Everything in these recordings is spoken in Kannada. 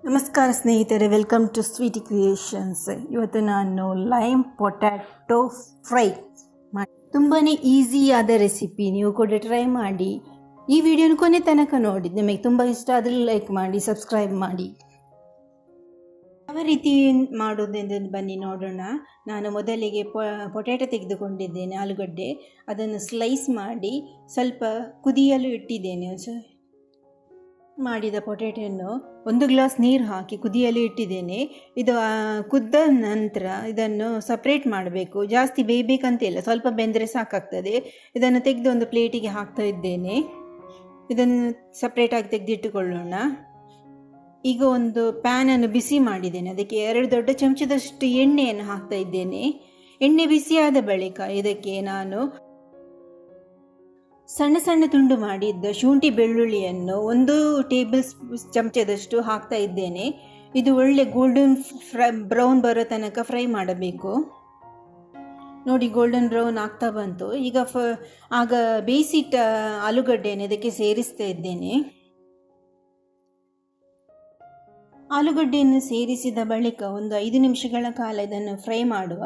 ನಮಸ್ಕಾರ ಸ್ನೇಹಿತರೆ, ವೆಲ್ಕಮ್ ಟು ಸ್ವೀಟಿ ಕ್ರಿಯೇಷನ್ಸ್. ಇವತ್ತು ನಾನು ಲೈಮ್ ಪೊಟ್ಯಾಟೊ ಫ್ರೈ ಮಾಡಿ ತುಂಬಾ ಈಸಿಯಾದ ರೆಸಿಪಿ. ನೀವು ಕೂಡ ಟ್ರೈ ಮಾಡಿ. ಈ ವಿಡಿಯೋನ ಕೊನೆ ತನಕ ನೋಡಿ. ನಿಮಗೆ ತುಂಬ ಇಷ್ಟ ಆದರೆ ಲೈಕ್ ಮಾಡಿ, ಸಬ್ಸ್ಕ್ರೈಬ್ ಮಾಡಿ. ಯಾವ ರೀತಿ ಮಾಡೋದೆಂದು ಬನ್ನಿ ನೋಡೋಣ. ನಾನು ಮೊದಲಿಗೆ ಪೊಟ್ಯಾಟೊ ತೆಗೆದುಕೊಂಡಿದ್ದೇನೆ, ಆಲೂಗಡ್ಡೆ. ಅದನ್ನು ಸ್ಲೈಸ್ ಮಾಡಿ ಸ್ವಲ್ಪ ಕುದಿಯಲು ಇಟ್ಟಿದ್ದೇನೆ. ಮಾಡಿದ ಪೊಟ್ಯಾಟೊಯನ್ನು 1 ಗ್ಲಾಸ್ ನೀರು ಹಾಕಿ ಕುದಿಯಲು ಇಟ್ಟಿದ್ದೇನೆ. ಇದು ಕುದ್ದ ನಂತರ ಇದನ್ನು ಸಪ್ರೇಟ್ ಮಾಡಬೇಕು. ಜಾಸ್ತಿ ಬೇಯಬೇಕಂತಿಲ್ಲ, ಸ್ವಲ್ಪ ಬೆಂದರೆ ಸಾಕಾಗ್ತದೆ. ಇದನ್ನು ತೆಗೆದು ಒಂದು ಪ್ಲೇಟಿಗೆ ಹಾಕ್ತಾ ಇದ್ದೇನೆ. ಇದನ್ನು ಸಪ್ರೇಟಾಗಿ ತೆಗೆದಿಟ್ಟುಕೊಳ್ಳೋಣ. ಈಗ ಒಂದು ಪ್ಯಾನನ್ನು ಬಿಸಿ ಮಾಡಿದ್ದೇನೆ. ಅದಕ್ಕೆ 2 ದೊಡ್ಡ ಚಮಚದಷ್ಟು ಎಣ್ಣೆಯನ್ನು ಹಾಕ್ತಾ ಇದ್ದೇನೆ. ಎಣ್ಣೆ ಬಿಸಿಯಾದ ಬಳಿಕ ಇದಕ್ಕೆ ನಾನು ಸಣ್ಣ ಸಣ್ಣ ತುಂಡು ಮಾಡಿದ್ದ ಶುಂಠಿ ಬೆಳ್ಳುಳ್ಳಿಯನ್ನು 1 ಟೇಬಲ್ ಚಮಚದಷ್ಟು ಹಾಕ್ತಾ ಇದ್ದೇನೆ. ಇದು ಒಳ್ಳೆ ಗೋಲ್ಡನ್ ಬ್ರೌನ್ ಬರೋ ತನಕ ಫ್ರೈ ಮಾಡಬೇಕು. ನೋಡಿ, ಗೋಲ್ಡನ್ ಬ್ರೌನ್ ಆಗ್ತಾ ಬಂತು. ಈಗ ಆಗ ಬೇಯಿಸಿಟ್ಟ ಆಲೂಗಡ್ಡೆಯನ್ನು ಇದಕ್ಕೆ ಸೇರಿಸ್ತಾ ಇದ್ದೇನೆ. ಆಲೂಗಡ್ಡೆಯನ್ನು ಸೇರಿಸಿದ ಬಳಿಕ ಒಂದು 5 ನಿಮಿಷಗಳ ಕಾಲ ಇದನ್ನು ಫ್ರೈ ಮಾಡುವ.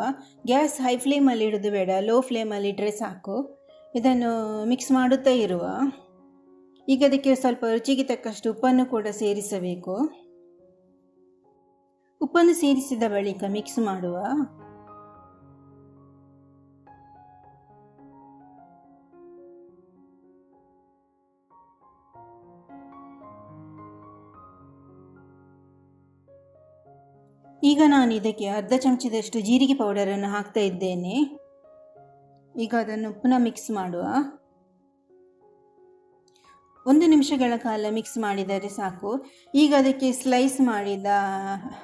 ಗ್ಯಾಸ್ ಹೈ ಫ್ಲೇಮಲ್ಲಿ ಇಡೋದು ಬೇಡ, ಲೋ ಫ್ಲೇಮಲ್ಲಿ ಇಟ್ಟರೆ ಸಾಕು. ಇದನ್ನು ಮಿಕ್ಸ್ ಮಾಡುತ್ತಾ ಇರುವ. ಈಗ ಅದಕ್ಕೆ ಸ್ವಲ್ಪ ರುಚಿಗೆ ತಕ್ಕಷ್ಟು ಉಪ್ಪನ್ನು ಕೂಡ ಸೇರಿಸಬೇಕು. ಉಪ್ಪನ್ನು ಸೇರಿಸಿದ ಬಳಿಕ ಮಿಕ್ಸ್ ಮಾಡುವ. ಈಗ ನಾನು ಇದಕ್ಕೆ ಅರ್ಧ ಚಮಚದಷ್ಟು ಜೀರಿಗೆ ಪೌಡರನ್ನು ಹಾಕ್ತಾ ಇದ್ದೇನೆ. ಈಗ ಅದನ್ನು ಪುನಃ ಮಿಕ್ಸ್ ಮಾಡುವ. 1 ನಿಮಿಷಗಳ ಕಾಲ ಮಿಕ್ಸ್ ಮಾಡಿದರೆ ಸಾಕು. ಈಗ ಅದಕ್ಕೆ ಸ್ಲೈಸ್ ಮಾಡಿದ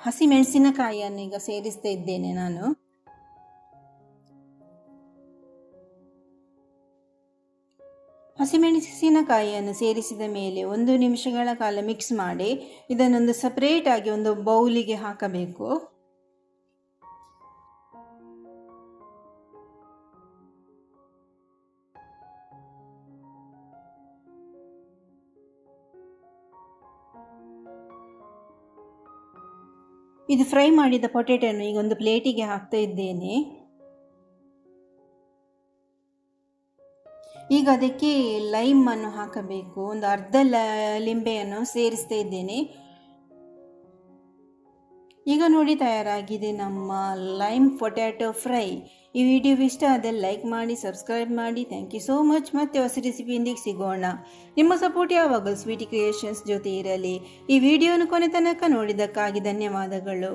ಹಸಿಮೆಣಸಿನಕಾಯಿಯನ್ನು ಈಗ ಸೇರಿಸ್ತಾ ಇದ್ದೇನೆ ನಾನು. ಹಸಿಮೆಣಸಿನಕಾಯಿಯನ್ನು ಸೇರಿಸಿದ ಮೇಲೆ 1 ನಿಮಿಷಗಳ ಕಾಲ ಮಿಕ್ಸ್ ಮಾಡಿ ಇದನ್ನೊಂದು ಸಪ್ರೇಟಾಗಿ ಒಂದು ಬೌಲಿಗೆ ಹಾಕಬೇಕು. ಇದು ಫ್ರೈ ಮಾಡಿದ ಪೊಟ್ಯಾಟೊಯನ್ನು ಈಗ ಒಂದು ಪ್ಲೇಟಿಗೆ ಹಾಕ್ತಾ ಇದ್ದೇನೆ. ಈಗ ಅದಕ್ಕೆ ಲೈಮನ್ನು ಹಾಕಬೇಕು. ಒಂದು ಅರ್ಧ ಲಿಂಬೆಯನ್ನು ಸೇರಿಸ್ತಾ ಇದ್ದೇನೆ. ಈಗ ನೋಡಿ, ತಯಾರಾಗಿದೆ ನಮ್ಮ ಲೈಮ್ ಪೊಟ್ಯಾಟೊ ಫ್ರೈ. ಈ ವಿಡಿಯೋ ಇಷ್ಟ ಆದರೆ ಲೈಕ್ ಮಾಡಿ, ಸಬ್ಸ್ಕ್ರೈಬ್ ಮಾಡಿ. Thank you so much. ಮತ್ತೆ ಹೊಸ ರೆಸಿಪಿಯೊಂದಿಗೆ ಸಿಗೋಣ. ನಿಮ್ಮ ಸಪೋರ್ಟ್ ಯಾವಾಗಲೂ ಸ್ವೀಟಿ ಕ್ರಿಯೇಷನ್ಸ್ ಜೊತೆ ಇರಲಿ. ಈ ವಿಡಿಯೋನ ಕೊನೆ ತನಕ ನೋಡಿದ್ದಕ್ಕಾಗಿ ಧನ್ಯವಾದಗಳು.